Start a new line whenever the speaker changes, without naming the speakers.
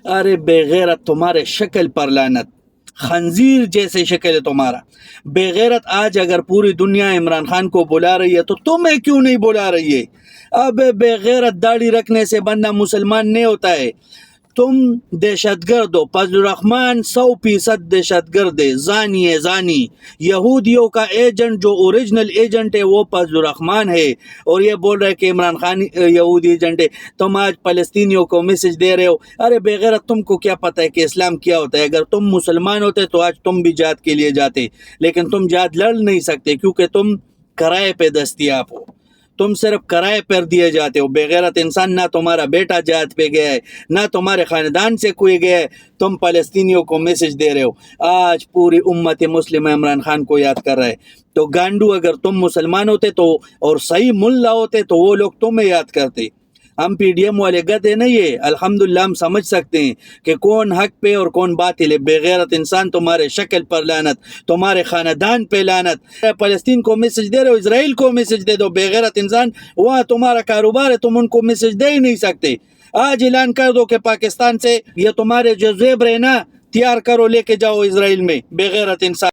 ارے بے غیرت تمہارے شکل پر لعنت، خنزیر جیسے شکل ہے تمہارا بے غیرت۔ آج اگر پوری دنیا عمران خان کو بلا رہی ہے تو تمہیں کیوں نہیں بلا رہی ہے؟ اب بے غیرت داڑھی رکھنے سے بندہ مسلمان نہیں ہوتا ہے۔ تم دہشت گرد ہو، فضل الرحمان 100% دہشت گرد ہے، زانی ہے، زانی۔ یہودیوں کا ایجنٹ جو اوریجنل ایجنٹ ہے وہ فضل الرحمان ہے، اور یہ بول رہے کہ عمران خان یہودی ایجنٹ ہے۔ تم آج فلسطینیوں کو میسج دے رہے ہو۔ ارے بے غیرت تم کو کیا پتہ ہے کہ اسلام کیا ہوتا ہے؟ اگر تم مسلمان ہوتے تو آج تم بھی جہاد کے لیے جاتے، لیکن تم جہاد لڑ نہیں سکتے کیونکہ تم کرائے پہ دستیاب ہو، تم صرف کرائے پر دیے جاتے ہو۔ بے غیرت انسان، نہ تمہارا بیٹا جہاد پہ گیا ہے، نہ تمہارے خاندان سے کوئی گیا ہے، تم فلسطینیوں کو میسج دے رہے ہو۔ آج پوری امت مسلمہ عمران خان کو یاد کر رہا ہے، تو گانڈو اگر تم مسلمان ہوتے تو اور صحیح ملا ہوتے تو وہ لوگ تمہیں یاد کرتے۔ ہم پی ڈی ایم والے گدے نہیں ہے، الحمدللہ ہم سمجھ سکتے ہیں کہ کون حق پہ اور کون باطل ہے۔ بے غیرت انسان، تمہارے شکل پر لعنت، تمہارے خاندان پہ لعنت۔ فلسطین کو میسج دے رہے ہو، اسرائیل کو میسج دے دو۔ بے غیرت انسان، وہاں تمہارا کاروبار ہے، تم ان کو میسج دے ہی نہیں سکتے۔ آج اعلان کر دو کہ پاکستان سے یہ تمہارے جو زیب رہے نا تیار کرو، لے کے جاؤ اسرائیل میں۔ بے غیرت انسان۔